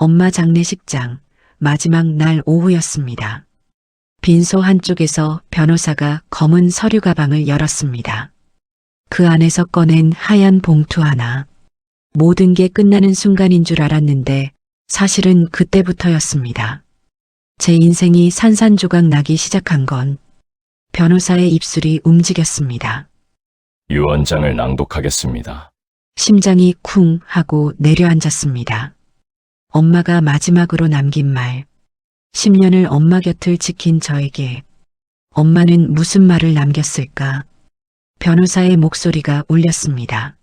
엄마 장례식장 마지막 날 오후였습니다. 빈소 한쪽에서 변호사가 검은 서류 가방을 열었습니다. 그 안에서 꺼낸 하얀 봉투 하나. 모든 게 끝나는 순간인 줄 알았는데 사실은 그때부터였습니다. 제 인생이 산산조각 나기 시작한 건 변호사의 입술이 움직였습니다. 유언장을 낭독하겠습니다. 심장이 쿵 하고 내려앉았습니다. 엄마가 마지막으로 남긴 말. 10년을 엄마 곁을 지킨 저에게 엄마는 무슨 말을 남겼을까? 변호사의 목소리가 울렸습니다.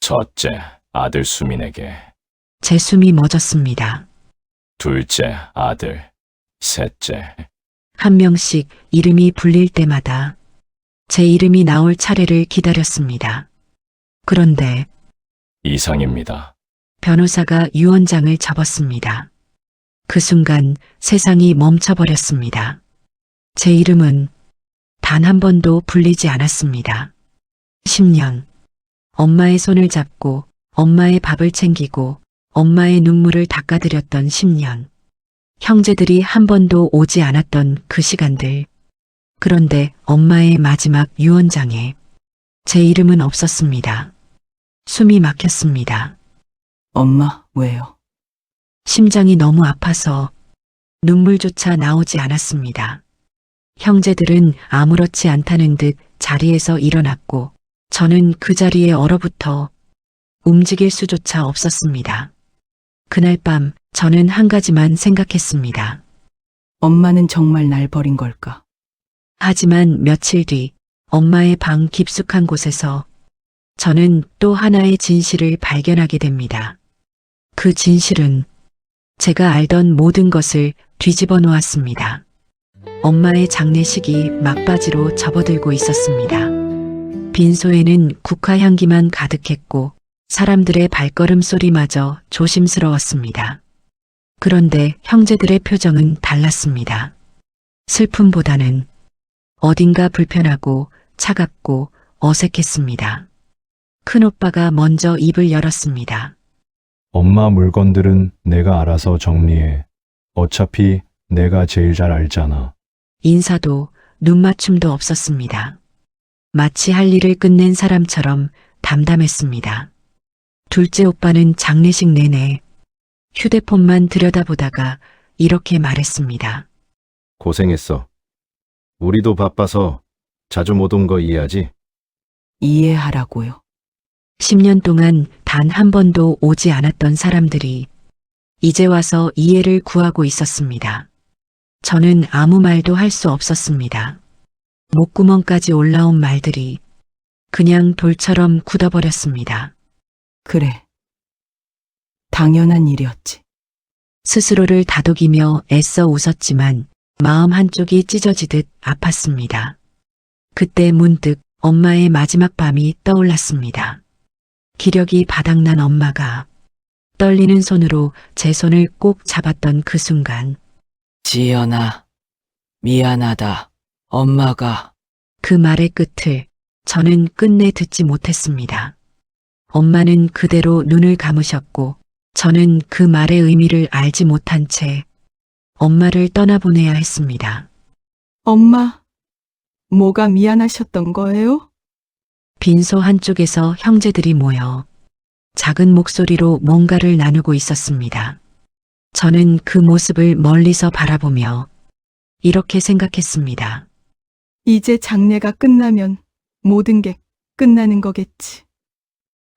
첫째, 아들 수민에게. 제 숨이 멎었습니다. 둘째, 아들. 셋째, 한 명씩 이름이 불릴 때마다 제 이름이 나올 차례를 기다렸습니다. 그런데 이상입니다. 변호사가 유언장을 접었습니다. 그 순간 세상이 멈춰버렸습니다. 제 이름은 단 한 번도 불리지 않았습니다. 10년. 엄마의 손을 잡고 엄마의 밥을 챙기고 엄마의 눈물을 닦아드렸던 10년. 형제들이 한 번도 오지 않았던 그 시간들. 그런데 엄마의 마지막 유언장에 제 이름은 없었습니다. 숨이 막혔습니다. 엄마, 왜요? 심장이 너무 아파서 눈물조차 나오지 않았습니다. 형제들은 아무렇지 않다는 듯 자리에서 일어났고 저는 그 자리에 얼어붙어 움직일 수조차 없었습니다. 그날 밤 저는 한 가지만 생각했습니다. 엄마는 정말 날 버린 걸까? 하지만 며칠 뒤 엄마의 방 깊숙한 곳에서 저는 또 하나의 진실을 발견하게 됩니다. 그 진실은 제가 알던 모든 것을 뒤집어 놓았습니다. 엄마의 장례식이 막바지로 접어들고 있었습니다. 빈소에는 국화향기만 가득했고 사람들의 발걸음 소리마저 조심스러웠습니다. 그런데 형제들의 표정은 달랐습니다. 슬픔보다는 어딘가 불편하고 차갑고 어색했습니다. 큰오빠가 먼저 입을 열었습니다. 엄마 물건들은 내가 알아서 정리해. 어차피 내가 제일 잘 알잖아. 인사도 눈맞춤도 없었습니다. 마치 할 일을 끝낸 사람처럼 담담했습니다. 둘째 오빠는 장례식 내내 휴대폰만 들여다보다가 이렇게 말했습니다. 고생했어. 우리도 바빠서 자주 못 온 거 이해하지? 이해하라고요. 10년 동안 단 한 번도 오지 않았던 사람들이 이제 와서 이해를 구하고 있었습니다. 저는 아무 말도 할 수 없었습니다. 목구멍까지 올라온 말들이 그냥 돌처럼 굳어버렸습니다. 그래. 당연한 일이었지. 스스로를 다독이며 애써 웃었지만 마음 한쪽이 찢어지듯 아팠습니다. 그때 문득 엄마의 마지막 밤이 떠올랐습니다. 기력이 바닥난 엄마가 떨리는 손으로 제 손을 꼭 잡았던 그 순간 지연아, 미안하다. 엄마가. 그 말의 끝을 저는 끝내 듣지 못했습니다. 엄마는 그대로 눈을 감으셨고 저는 그 말의 의미를 알지 못한 채 엄마를 떠나보내야 했습니다. 엄마, 뭐가 미안하셨던 거예요? 빈소 한쪽에서 형제들이 모여 작은 목소리로 뭔가를 나누고 있었습니다. 저는 그 모습을 멀리서 바라보며 이렇게 생각했습니다. 이제 장례가 끝나면 모든 게 끝나는 거겠지.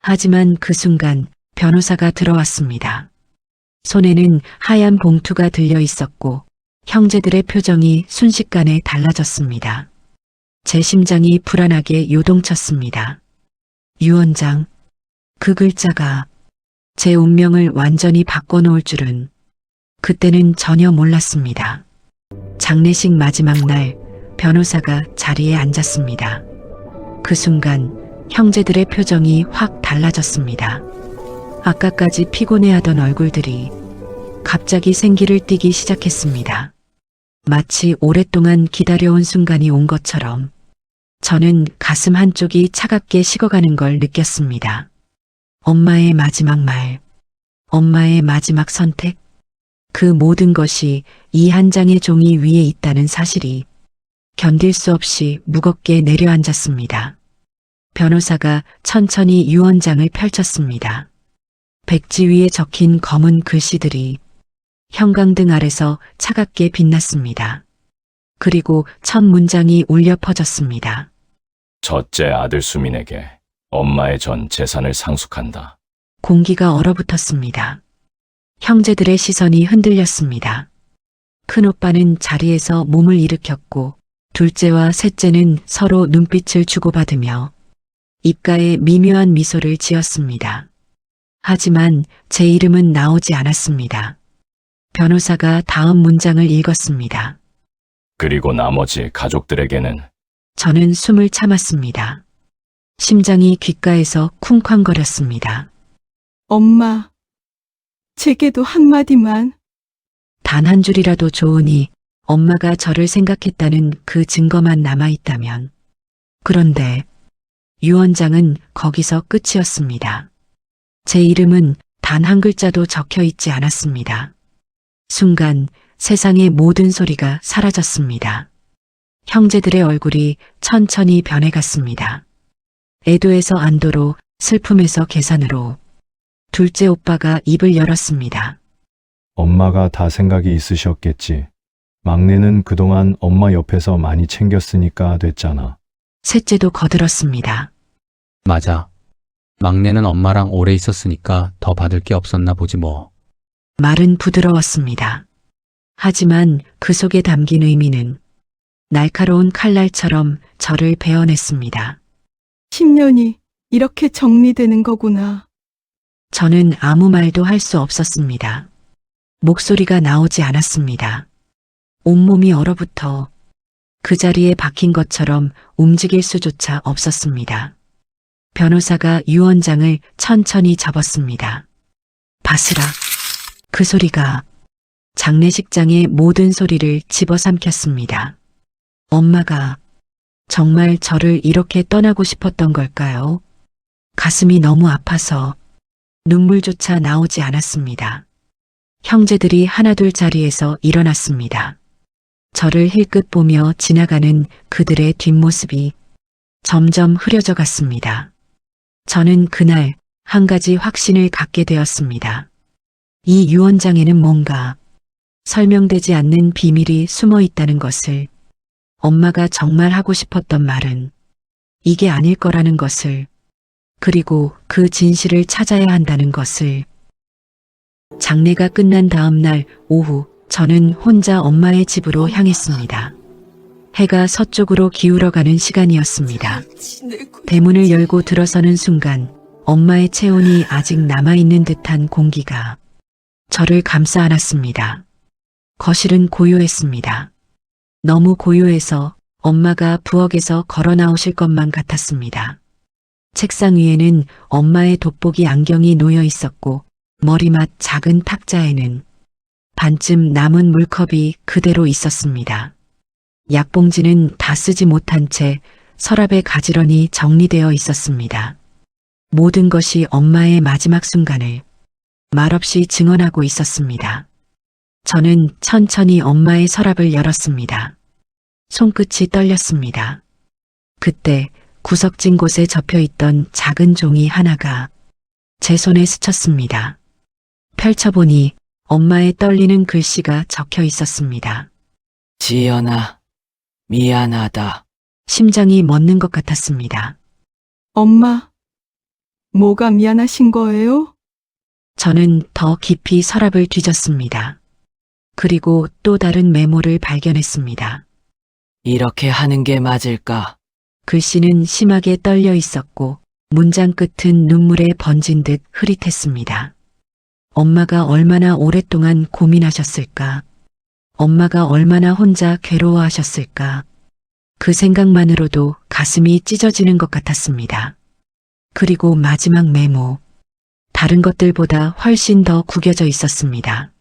하지만 그 순간 변호사가 들어왔습니다. 손에는 하얀 봉투가 들려 있었고 형제들의 표정이 순식간에 달라졌습니다. 제 심장이 불안하게 요동쳤습니다. 유언장, 그 글자가 제 운명을 완전히 바꿔놓을 줄은 그때는 전혀 몰랐습니다. 장례식 마지막 날 변호사가 자리에 앉았습니다. 그 순간 형제들의 표정이 확 달라졌습니다. 아까까지 피곤해하던 얼굴들이 갑자기 생기를 띠기 시작했습니다. 마치 오랫동안 기다려온 순간이 온 것처럼 저는 가슴 한쪽이 차갑게 식어가는 걸 느꼈습니다. 엄마의 마지막 말, 엄마의 마지막 선택, 그 모든 것이 이 한 장의 종이 위에 있다는 사실이 견딜 수 없이 무겁게 내려앉았습니다. 변호사가 천천히 유언장을 펼쳤습니다. 백지 위에 적힌 검은 글씨들이 형광등 아래서 차갑게 빛났습니다. 그리고 첫 문장이 울려 퍼졌습니다. 첫째 아들 수민에게 엄마의 전 재산을 상속한다. 공기가 얼어붙었습니다. 형제들의 시선이 흔들렸습니다. 큰오빠는 자리에서 몸을 일으켰고 둘째와 셋째는 서로 눈빛을 주고받으며 입가에 미묘한 미소를 지었습니다. 하지만 제 이름은 나오지 않았습니다. 변호사가 다음 문장을 읽었습니다. 그리고 나머지 가족들에게는 저는 숨을 참았습니다. 심장이 귓가에서 쿵쾅거렸습니다. 엄마, 제게도 한마디만. 단 한 줄이라도 좋으니 엄마가 저를 생각했다는 그 증거만 남아있다면. 그런데 유언장은 거기서 끝이었습니다. 제 이름은 단 한 글자도 적혀 있지 않았습니다. 순간 세상의 모든 소리가 사라졌습니다. 형제들의 얼굴이 천천히 변해갔습니다. 애도에서 안도로, 슬픔에서 계산으로. 둘째 오빠가 입을 열었습니다. 엄마가 다 생각이 있으셨겠지. 막내는 그동안 엄마 옆에서 많이 챙겼으니까 됐잖아. 셋째도 거들었습니다. 맞아. 막내는 엄마랑 오래 있었으니까 더 받을 게 없었나 보지 뭐. 말은 부드러웠습니다. 하지만 그 속에 담긴 의미는 날카로운 칼날처럼 저를 베어냈습니다. 10년이 이렇게 정리되는 거구나. 저는 아무 말도 할 수 없었습니다. 목소리가 나오지 않았습니다. 온몸이 얼어붙어 그 자리에 박힌 것처럼 움직일 수조차 없었습니다. 변호사가 유언장을 천천히 접었습니다. 바스락. 그 소리가 장례식장의 모든 소리를 집어삼켰습니다. 엄마가 정말 저를 이렇게 떠나고 싶었던 걸까요? 가슴이 너무 아파서 눈물조차 나오지 않았습니다. 형제들이 하나둘 자리에서 일어났습니다. 저를 힐끗 보며 지나가는 그들의 뒷모습이 점점 흐려져 갔습니다. 저는 그날 한 가지 확신을 갖게 되었습니다. 이 유언장에는 뭔가 설명되지 않는 비밀이 숨어 있다는 것을, 엄마가 정말 하고 싶었던 말은 이게 아닐 거라는 것을, 그리고 그 진실을 찾아야 한다는 것을. 장례가 끝난 다음 날 오후, 저는 혼자 엄마의 집으로 향했습니다. 해가 서쪽으로 기울어가는 시간이었습니다. 대문을 열고 들어서는 순간 엄마의 체온이 아직 남아있는 듯한 공기가 저를 감싸 안았습니다. 거실은 고요했습니다. 너무 고요해서 엄마가 부엌에서 걸어 나오실 것만 같았습니다. 책상 위에는 엄마의 돋보기 안경이 놓여 있었고 머리맡 작은 탁자에는 반쯤 남은 물컵이 그대로 있었습니다. 약봉지는 다 쓰지 못한 채 서랍에 가지런히 정리되어 있었습니다. 모든 것이 엄마의 마지막 순간을 말없이 증언하고 있었습니다. 저는 천천히 엄마의 서랍을 열었습니다. 손끝이 떨렸습니다. 그때 구석진 곳에 접혀있던 작은 종이 하나가 제 손에 스쳤습니다. 펼쳐보니 엄마의 떨리는 글씨가 적혀 있었습니다. 지연아, 미안하다. 심장이 멎는 것 같았습니다. 엄마, 뭐가 미안하신 거예요? 저는 더 깊이 서랍을 뒤졌습니다. 그리고 또 다른 메모를 발견했습니다. 이렇게 하는 게 맞을까? 글씨는 심하게 떨려 있었고 문장 끝은 눈물에 번진 듯 흐릿했습니다. 엄마가 얼마나 오랫동안 고민하셨을까? 엄마가 얼마나 혼자 괴로워하셨을까? 그 생각만으로도 가슴이 찢어지는 것 같았습니다. 그리고 마지막 메모. 다른 것들보다 훨씬 더 구겨져 있었습니다.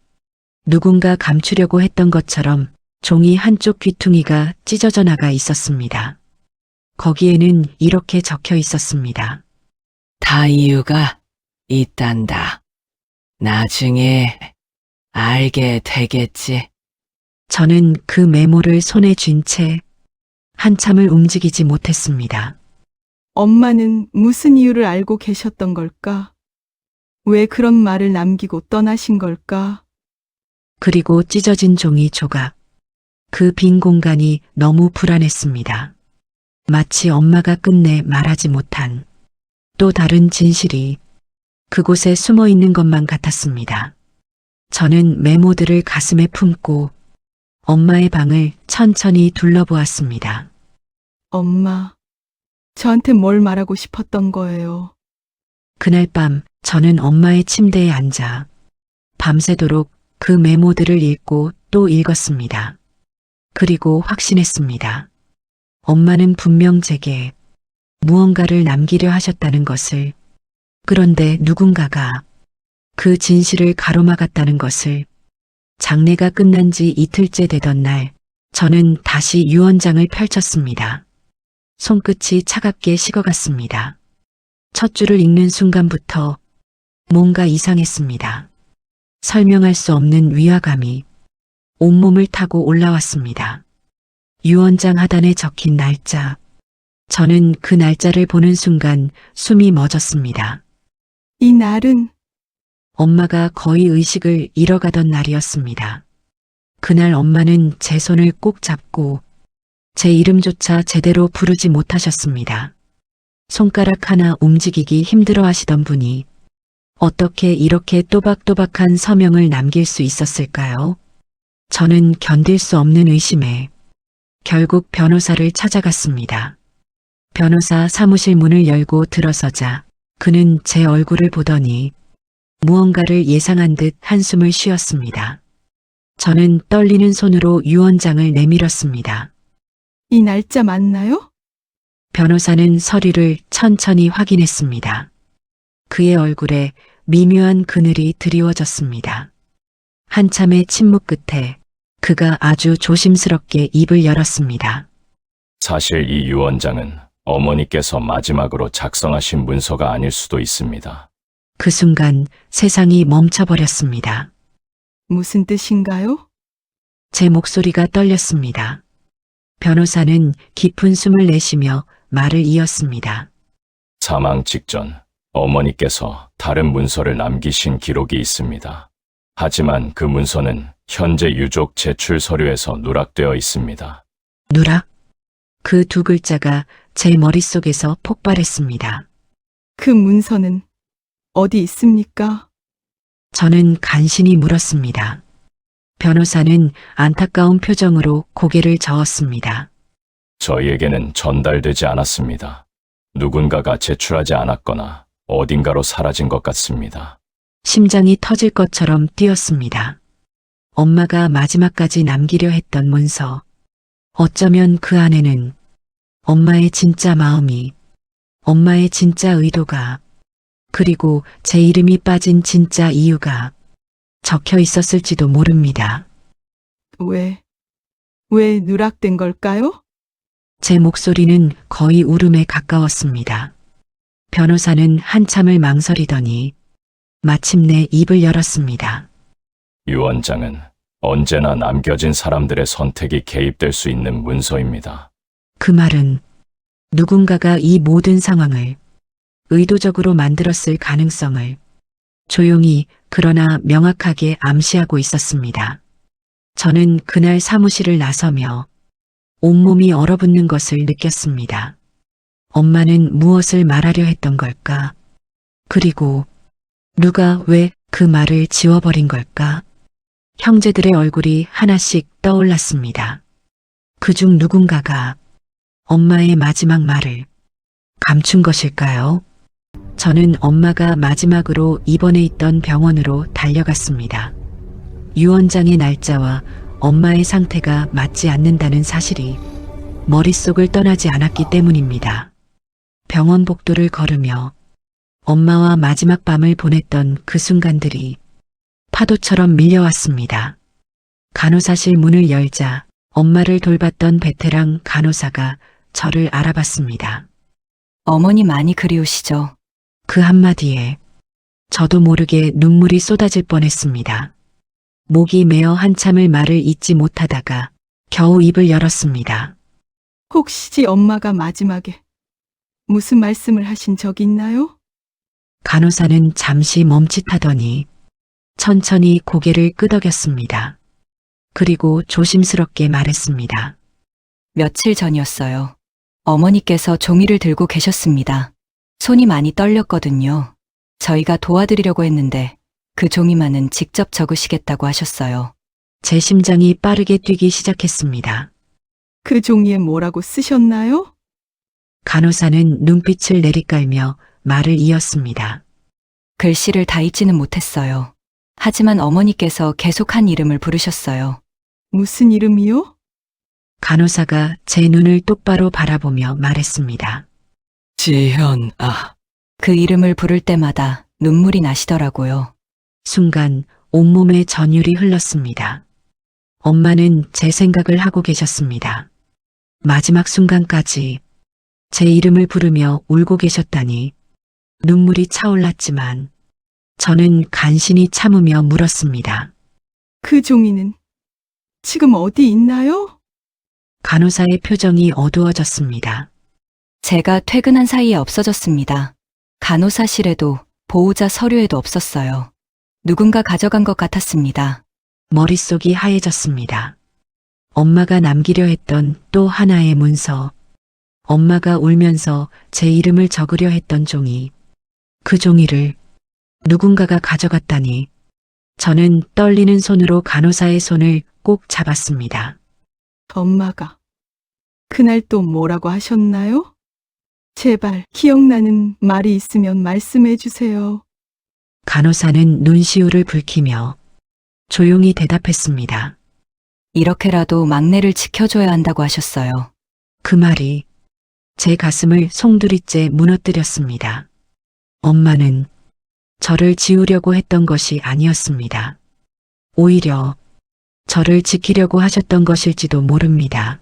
누군가 감추려고 했던 것처럼 종이 한쪽 귀퉁이가 찢어져 나가 있었습니다. 거기에는 이렇게 적혀 있었습니다. 다 이유가 있단다. 나중에 알게 되겠지. 저는 그 메모를 손에 쥔 채 한참을 움직이지 못했습니다. 엄마는 무슨 이유를 알고 계셨던 걸까? 왜 그런 말을 남기고 떠나신 걸까? 그리고 찢어진 종이 조각. 그 빈 공간이 너무 불안했습니다. 마치 엄마가 끝내 말하지 못한 또 다른 진실이 그곳에 숨어 있는 것만 같았습니다. 저는 메모들을 가슴에 품고 엄마의 방을 천천히 둘러보았습니다. 엄마, 저한테 뭘 말하고 싶었던 거예요? 그날 밤 저는 엄마의 침대에 앉아 밤새도록 그 메모들을 읽고 또 읽었습니다. 그리고 확신했습니다. 엄마는 분명 제게 무언가를 남기려 하셨다는 것을, 그런데 누군가가 그 진실을 가로막았다는 것을. 장례가 끝난 지 이틀째 되던 날, 저는 다시 유언장을 펼쳤습니다. 손끝이 차갑게 식어갔습니다. 첫 줄을 읽는 순간부터 뭔가 이상했습니다. 설명할 수 없는 위화감이 온몸을 타고 올라왔습니다. 유언장 하단에 적힌 날짜. 저는 그 날짜를 보는 순간 숨이 멎었습니다. 이 날은 엄마가 거의 의식을 잃어가던 날이었습니다. 그날 엄마는 제 손을 꼭 잡고 제 이름조차 제대로 부르지 못하셨습니다. 손가락 하나 움직이기 힘들어 하시던 분이 어떻게 이렇게 또박또박한 서명을 남길 수 있었을까요? 저는 견딜 수 없는 의심에 결국 변호사를 찾아갔습니다. 변호사 사무실 문을 열고 들어서자 그는 제 얼굴을 보더니 무언가를 예상한 듯 한숨을 쉬었습니다. 저는 떨리는 손으로 유언장을 내밀었습니다. 이 날짜 맞나요? 변호사는 서류를 천천히 확인했습니다. 그의 얼굴에 미묘한 그늘이 드리워졌습니다. 한참의 침묵 끝에 그가 아주 조심스럽게 입을 열었습니다. 사실 이 유언장은 어머니께서 마지막으로 작성하신 문서가 아닐 수도 있습니다. 그 순간 세상이 멈춰버렸습니다. 무슨 뜻인가요? 제 목소리가 떨렸습니다. 변호사는 깊은 숨을 내쉬며 말을 이었습니다. 사망 직전 어머니께서 다른 문서를 남기신 기록이 있습니다. 하지만 그 문서는 현재 유족 제출 서류에서 누락되어 있습니다. 누락? 그 두 글자가 제 머릿속에서 폭발했습니다. 그 문서는 어디 있습니까? 저는 간신히 물었습니다. 변호사는 안타까운 표정으로 고개를 저었습니다. 저희에게는 전달되지 않았습니다. 누군가가 제출하지 않았거나 어딘가로 사라진 것 같습니다. 심장이 터질 것처럼 뛰었습니다. 엄마가 마지막까지 남기려 했던 문서. 어쩌면 그 안에는 엄마의 진짜 마음이, 엄마의 진짜 의도가, 그리고 제 이름이 빠진 진짜 이유가 적혀 있었을지도 모릅니다. 왜 누락된 걸까요? 제 목소리는 거의 울음에 가까웠습니다. 변호사는 한참을 망설이더니 마침내 입을 열었습니다. 유언장은 언제나 남겨진 사람들의 선택이 개입될 수 있는 문서입니다. 그 말은 누군가가 이 모든 상황을 의도적으로 만들었을 가능성을 조용히 그러나 명확하게 암시하고 있었습니다. 저는 그날 사무실을 나서며 온몸이 얼어붙는 것을 느꼈습니다. 엄마는 무엇을 말하려 했던 걸까? 그리고 누가 왜 그 말을 지워버린 걸까? 형제들의 얼굴이 하나씩 떠올랐습니다. 그중 누군가가 엄마의 마지막 말을 감춘 것일까요? 저는 엄마가 마지막으로 입원해 있던 병원으로 달려갔습니다. 유언장의 날짜와 엄마의 상태가 맞지 않는다는 사실이 머릿속을 떠나지 않았기 때문입니다. 병원 복도를 걸으며 엄마와 마지막 밤을 보냈던 그 순간들이 파도처럼 밀려왔습니다. 간호사실 문을 열자 엄마를 돌봤던 베테랑 간호사가 저를 알아봤습니다. 어머니 많이 그리우시죠? 그 한마디에 저도 모르게 눈물이 쏟아질 뻔했습니다. 목이 메어 한참을 말을 잇지 못하다가 겨우 입을 열었습니다. 혹시 엄마가 마지막에 무슨 말씀을 하신 적 있나요? 간호사는 잠시 멈칫하더니 천천히 고개를 끄덕였습니다. 그리고 조심스럽게 말했습니다. 며칠 전이었어요. 어머니께서 종이를 들고 계셨습니다. 손이 많이 떨렸거든요. 저희가 도와드리려고 했는데 그 종이만은 직접 적으시겠다고 하셨어요. 제 심장이 빠르게 뛰기 시작했습니다. 그 종이에 뭐라고 쓰셨나요? 간호사는 눈빛을 내리깔며 말을 이었습니다. 글씨를 다 읽지는 못했어요. 하지만 어머니께서 계속 한 이름을 부르셨어요. 무슨 이름이요? 간호사가 제 눈을 똑바로 바라보며 말했습니다. 지현아. 그 이름을 부를 때마다 눈물이 나시더라고요. 순간 온몸에 전율이 흘렀습니다. 엄마는 제 생각을 하고 계셨습니다. 마지막 순간까지 제 이름을 부르며 울고 계셨다니 눈물이 차올랐지만 저는 간신히 참으며 물었습니다. 그 종이는 지금 어디 있나요? 간호사의 표정이 어두워졌습니다. 제가 퇴근한 사이에 없어졌습니다. 간호사실에도 보호자 서류에도 없었어요. 누군가 가져간 것 같았습니다. 머릿속이 하얘졌습니다. 엄마가 남기려 했던 또 하나의 문서, 엄마가 울면서 제 이름을 적으려 했던 종이, 그 종이를 누군가가 가져갔다니 저는 떨리는 손으로 간호사의 손을 꼭 잡았습니다. 엄마가 그날 또 뭐라고 하셨나요? 제발 기억나는 말이 있으면 말씀해 주세요. 간호사는 눈시울을 붉히며 조용히 대답했습니다. 이렇게라도 막내를 지켜줘야 한다고 하셨어요. 그 말이 제 가슴을 송두리째 무너뜨렸습니다. 엄마는 저를 지우려고 했던 것이 아니었습니다. 오히려 저를 지키려고 하셨던 것일지도 모릅니다.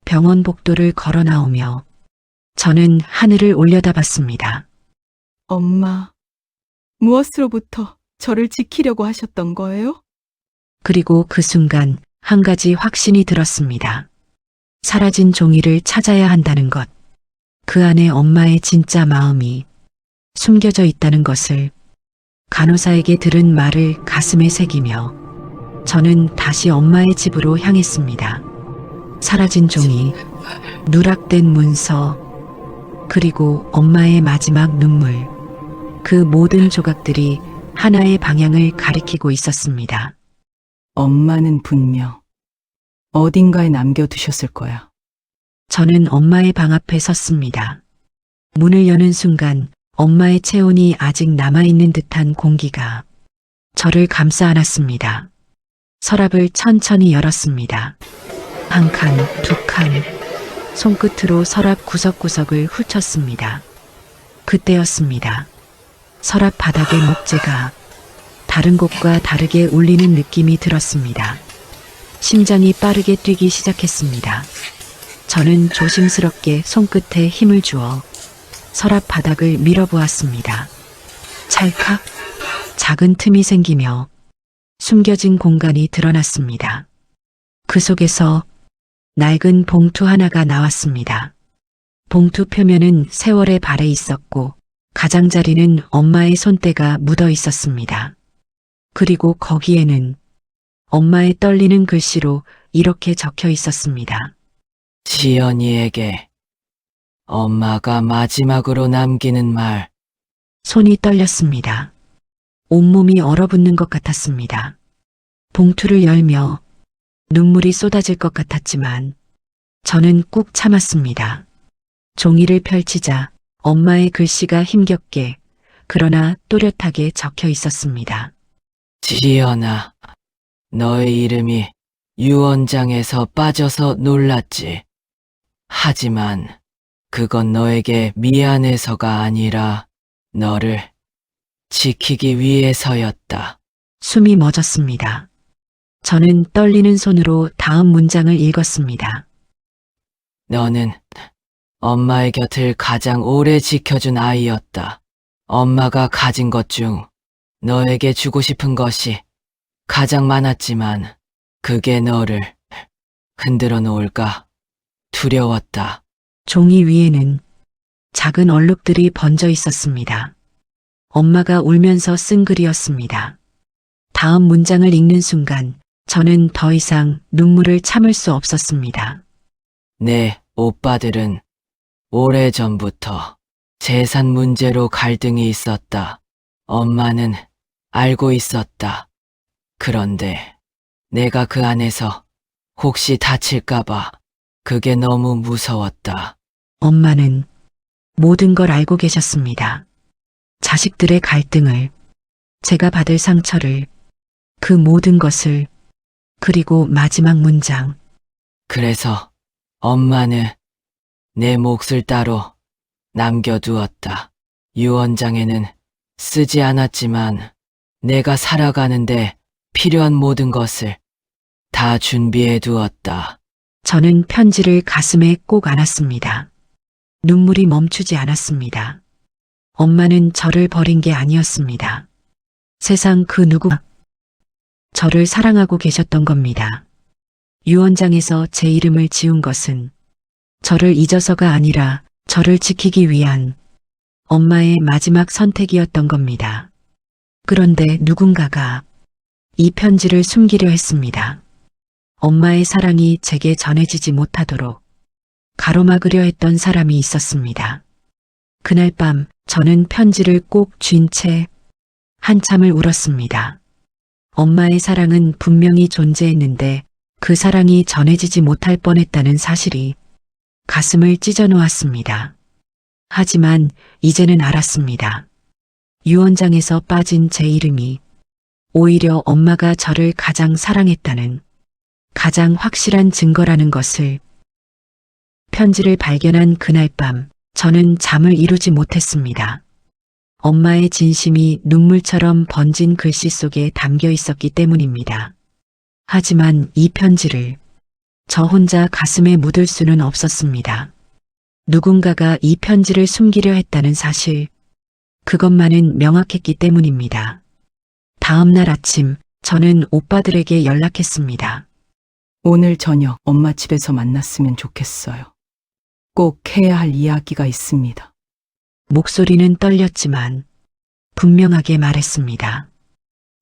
병원 복도를 걸어 나오며 저는 하늘을 올려다봤습니다. 엄마, 무엇으로부터 저를 지키려고 하셨던 거예요? 그리고 그 순간 한 가지 확신이 들었습니다. 사라진 종이를 찾아야 한다는 것. 그 안에 엄마의 진짜 마음이 숨겨져 있다는 것을 간호사에게 들은 말을 가슴에 새기며 저는 다시 엄마의 집으로 향했습니다. 사라진 종이, 누락된 문서, 그리고 엄마의 마지막 눈물. 그 모든 조각들이 하나의 방향을 가리키고 있었습니다. 엄마는 분명 어딘가에 남겨두셨을 거야. 저는 엄마의 방 앞에 섰습니다. 문을 여는 순간 엄마의 체온이 아직 남아있는 듯한 공기가 저를 감싸 안았습니다. 서랍을 천천히 열었습니다. 한 칸, 두 칸, 손끝으로 서랍 구석구석을 훑었습니다. 그때였습니다. 서랍 바닥의 목재가 다른 곳과 다르게 울리는 느낌이 들었습니다. 심장이 빠르게 뛰기 시작했습니다. 저는 조심스럽게 손끝에 힘을 주어 서랍 바닥을 밀어보았습니다. 찰칵 작은 틈이 생기며 숨겨진 공간이 드러났습니다. 그 속에서 낡은 봉투 하나가 나왔습니다. 봉투 표면은 세월의 발에 있었고 가장자리는 엄마의 손때가 묻어 있었습니다. 그리고 거기에는 엄마의 떨리는 글씨로 이렇게 적혀 있었습니다. 지연이에게 엄마가 마지막으로 남기는 말. 손이 떨렸습니다. 온몸이 얼어붙는 것 같았습니다. 봉투를 열며 눈물이 쏟아질 것 같았지만 저는 꾹 참았습니다. 종이를 펼치자 엄마의 글씨가 힘겹게 그러나 또렷하게 적혀 있었습니다. 지연아, 너의 이름이 유언장에서 빠져서 놀랐지. 하지만 그건 너에게 미안해서가 아니라 너를 지키기 위해서였다. 숨이 멎었습니다. 저는 떨리는 손으로 다음 문장을 읽었습니다. 너는 엄마의 곁을 가장 오래 지켜준 아이였다. 엄마가 가진 것 중 너에게 주고 싶은 것이 가장 많았지만 그게 너를 흔들어 놓을까 두려웠다. 종이 위에는 작은 얼룩들이 번져 있었습니다. 엄마가 울면서 쓴 글이었습니다. 다음 문장을 읽는 순간 저는 더 이상 눈물을 참을 수 없었습니다. 내 오빠들은 오래전부터 재산 문제로 갈등이 있었다. 엄마는 알고 있었다. 그런데 내가 그 안에서 혹시 다칠까봐 그게 너무 무서웠다. 엄마는 모든 걸 알고 계셨습니다. 자식들의 갈등을, 제가 받을 상처를, 그 모든 것을, 그리고 마지막 문장. 그래서 엄마는 내 몫을 따로 남겨두었다. 유언장에는 쓰지 않았지만 내가 살아가는데 필요한 모든 것을 다 준비해 두었다. 저는 편지를 가슴에 꼭 안았습니다. 눈물이 멈추지 않았습니다. 엄마는 저를 버린 게 아니었습니다. 세상 그 누구나 저를 사랑하고 계셨던 겁니다. 유언장에서 제 이름을 지운 것은 저를 잊어서가 아니라 저를 지키기 위한 엄마의 마지막 선택이었던 겁니다. 그런데 누군가가 이 편지를 숨기려 했습니다. 엄마의 사랑이 제게 전해지지 못하도록 가로막으려 했던 사람이 있었습니다. 그날 밤 저는 편지를 꼭 쥔 채 한참을 울었습니다. 엄마의 사랑은 분명히 존재했는데 그 사랑이 전해지지 못할 뻔했다는 사실이 가슴을 찢어 놓았습니다. 하지만 이제는 알았습니다. 유언장에서 빠진 제 이름이 오히려 엄마가 저를 가장 사랑했다는 가장 확실한 증거라는 것을. 편지를 발견한 그날 밤 저는 잠을 이루지 못했습니다. 엄마의 진심이 눈물처럼 번진 글씨 속에 담겨 있었기 때문입니다. 하지만 이 편지를 저 혼자 가슴에 묻을 수는 없었습니다. 누군가가 이 편지를 숨기려 했다는 사실, 그것만은 명확했기 때문입니다. 다음 날 아침 저는 오빠들에게 연락했습니다. 오늘 저녁 엄마 집에서 만났으면 좋겠어요. 꼭 해야 할 이야기가 있습니다. 목소리는 떨렸지만 분명하게 말했습니다.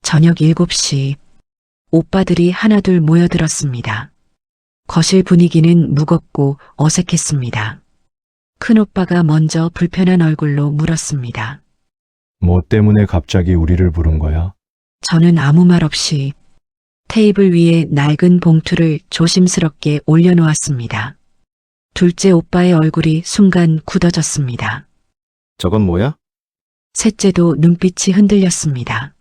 저녁 7시 오빠들이 하나둘 모여들었습니다. 거실 분위기는 무겁고 어색했습니다. 큰오빠가 먼저 불편한 얼굴로 물었습니다. 뭐 때문에 갑자기 우리를 부른 거야? 저는 아무 말 없이 테이블 위에 낡은 봉투를 조심스럽게 올려놓았습니다. 둘째 오빠의 얼굴이 순간 굳어졌습니다. 저건 뭐야? 셋째도 눈빛이 흔들렸습니다.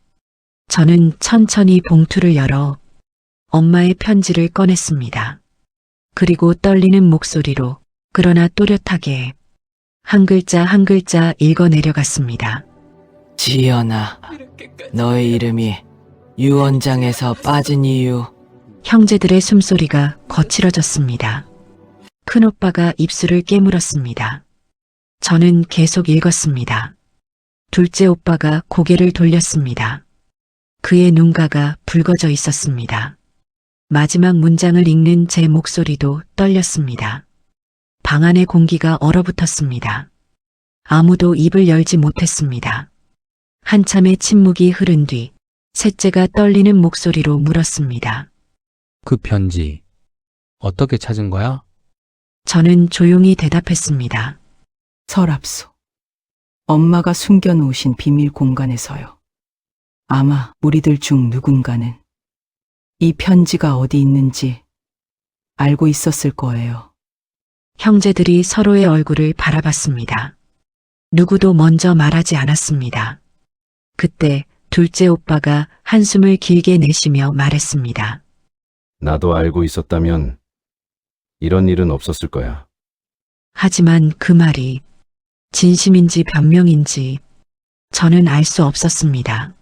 저는 천천히 봉투를 열어 엄마의 편지를 꺼냈습니다. 그리고 떨리는 목소리로 그러나 또렷하게 한 글자 한 글자 읽어 내려갔습니다. 지연아, 너의 이름이 유언장에서 빠진 이유. 형제들의 숨소리가 거칠어졌습니다. 큰오빠가 입술을 깨물었습니다. 저는 계속 읽었습니다. 둘째 오빠가 고개를 돌렸습니다. 그의 눈가가 붉어져 있었습니다. 마지막 문장을 읽는 제 목소리도 떨렸습니다. 방 안의 공기가 얼어붙었습니다. 아무도 입을 열지 못했습니다. 한참의 침묵이 흐른 뒤 셋째가 떨리는 목소리로 물었습니다. 그 편지 어떻게 찾은 거야? 저는 조용히 대답했습니다. 서랍소. 엄마가 숨겨놓으신 비밀 공간에서요. 아마 우리들 중 누군가는 이 편지가 어디 있는지 알고 있었을 거예요. 형제들이 서로의 얼굴을 바라봤습니다. 누구도 먼저 말하지 않았습니다. 그때 둘째 오빠가 한숨을 길게 내쉬며 말했습니다. 나도 알고 있었다면 이런 일은 없었을 거야. 하지만 그 말이 진심인지 변명인지 저는 알 수 없었습니다.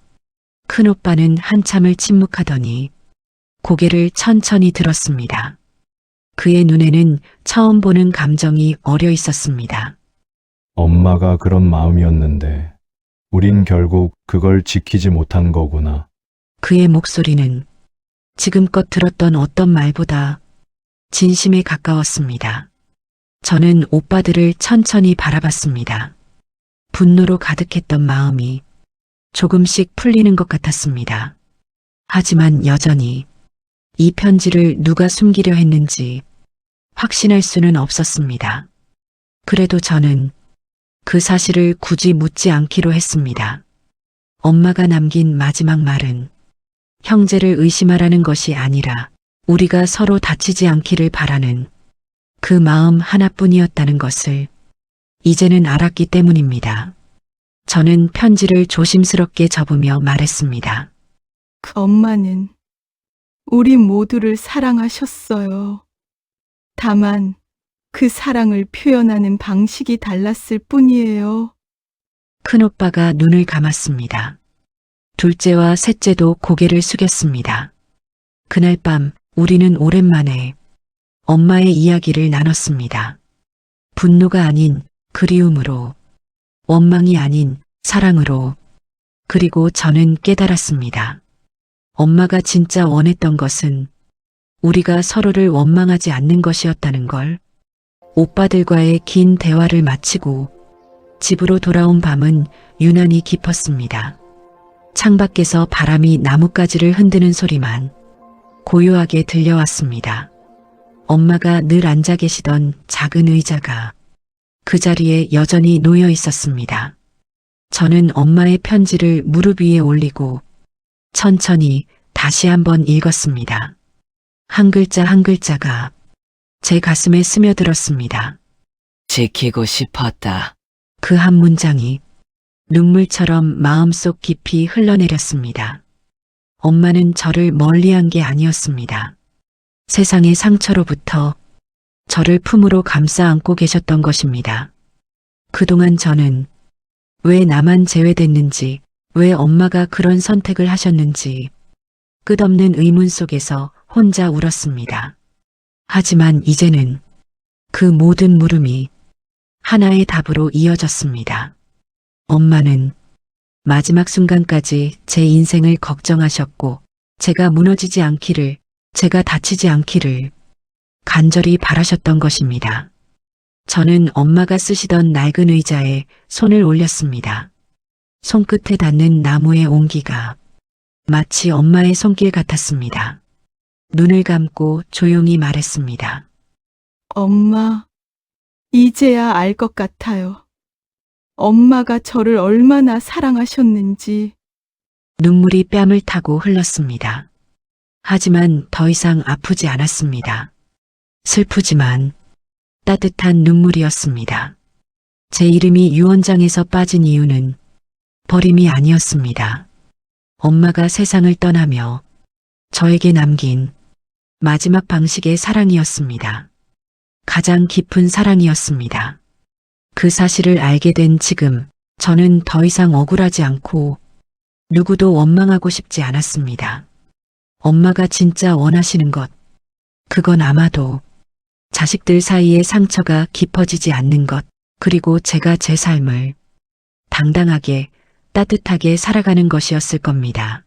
큰오빠는 한참을 침묵하더니 고개를 천천히 들었습니다. 그의 눈에는 처음 보는 감정이 어려 있었습니다. 엄마가 그런 마음이었는데 우린 결국 그걸 지키지 못한 거구나. 그의 목소리는 지금껏 들었던 어떤 말보다 진심에 가까웠습니다. 저는 오빠들을 천천히 바라봤습니다. 분노로 가득했던 마음이 조금씩 풀리는 것 같았습니다. 하지만 여전히 이 편지를 누가 숨기려 했는지 확신할 수는 없었습니다. 그래도 저는 그 사실을 굳이 묻지 않기로 했습니다. 엄마가 남긴 마지막 말은 형제를 의심하라는 것이 아니라 우리가 서로 다치지 않기를 바라는 그 마음 하나뿐이었다는 것을 이제는 알았기 때문입니다. 저는 편지를 조심스럽게 접으며 말했습니다. 그 엄마는 우리 모두를 사랑하셨어요. 다만 그 사랑을 표현하는 방식이 달랐을 뿐이에요. 큰오빠가 눈을 감았습니다. 둘째와 셋째도 고개를 숙였습니다. 그날 밤 우리는 오랜만에 엄마의 이야기를 나눴습니다. 분노가 아닌 그리움으로, 원망이 아닌 사랑으로, 그리고 저는 깨달았습니다. 엄마가 진짜 원했던 것은 우리가 서로를 원망하지 않는 것이었다는 걸. 오빠들과의 긴 대화를 마치고 집으로 돌아온 밤은 유난히 깊었습니다. 창밖에서 바람이 나뭇가지를 흔드는 소리만 고요하게 들려왔습니다. 엄마가 늘 앉아 계시던 작은 의자가 그 자리에 여전히 놓여 있었습니다. 저는 엄마의 편지를 무릎 위에 올리고 천천히 다시 한번 읽었습니다. 한 글자 한 글자가 제 가슴에 스며들었습니다. 지키고 싶었다. 그 한 문장이 눈물처럼 마음속 깊이 흘러내렸습니다. 엄마는 저를 멀리한 게 아니었습니다. 세상의 상처로부터 저를 품으로 감싸 안고 계셨던 것입니다. 그동안 저는 왜 나만 제외됐는지, 왜 엄마가 그런 선택을 하셨는지 끝없는 의문 속에서 혼자 울었습니다. 하지만 이제는 그 모든 물음이 하나의 답으로 이어졌습니다. 엄마는 마지막 순간까지 제 인생을 걱정하셨고 제가 무너지지 않기를, 제가 다치지 않기를 간절히 바라셨던 것입니다. 저는 엄마가 쓰시던 낡은 의자에 손을 올렸습니다. 손끝에 닿는 나무의 온기가 마치 엄마의 손길 같았습니다. 눈을 감고 조용히 말했습니다. 엄마, 이제야 알 것 같아요. 엄마가 저를 얼마나 사랑하셨는지. 눈물이 뺨을 타고 흘렀습니다. 하지만 더 이상 아프지 않았습니다. 슬프지만 따뜻한 눈물이었습니다. 제 이름이 유언장에서 빠진 이유는 버림이 아니었습니다. 엄마가 세상을 떠나며 저에게 남긴 마지막 방식의 사랑이었습니다. 가장 깊은 사랑이었습니다. 그 사실을 알게 된 지금 저는 더 이상 억울하지 않고 누구도 원망하고 싶지 않았습니다. 엄마가 진짜 원하시는 것, 그건 아마도 자식들 사이의 상처가 깊어지지 않는 것, 그리고 제가 제 삶을 당당하게 따뜻하게 살아가는 것이었을 겁니다.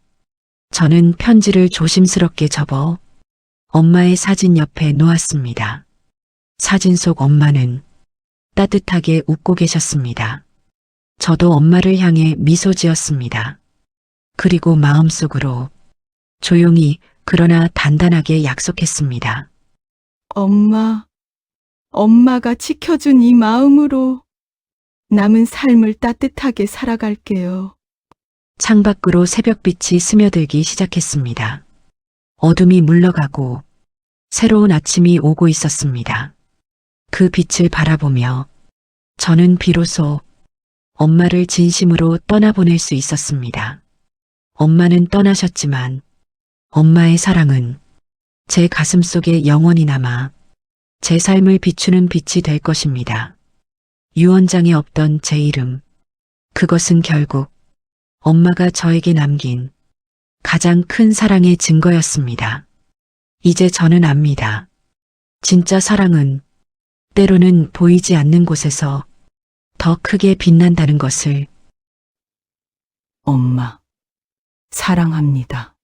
저는 편지를 조심스럽게 접어 엄마의 사진 옆에 놓았습니다. 사진 속 엄마는 따뜻하게 웃고 계셨습니다. 저도 엄마를 향해 미소 지었습니다. 그리고 마음속으로 조용히 그러나 단단하게 약속했습니다. 엄마, 엄마가 지켜준 이 마음으로 남은 삶을 따뜻하게 살아갈게요. 창밖으로 새벽빛이 스며들기 시작했습니다. 어둠이 물러가고 새로운 아침이 오고 있었습니다. 그 빛을 바라보며 저는 비로소 엄마를 진심으로 떠나보낼 수 있었습니다. 엄마는 떠나셨지만 엄마의 사랑은 제 가슴 속에 영원히 남아 제 삶을 비추는 빛이 될 것입니다. 유언장에 없던 제 이름, 그것은 결국 엄마가 저에게 남긴 가장 큰 사랑의 증거였습니다. 이제 저는 압니다. 진짜 사랑은 때로는 보이지 않는 곳에서 더 크게 빛난다는 것을. 엄마, 사랑합니다.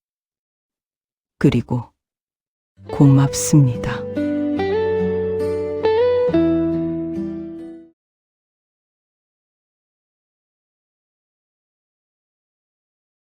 그리고 고맙습니다.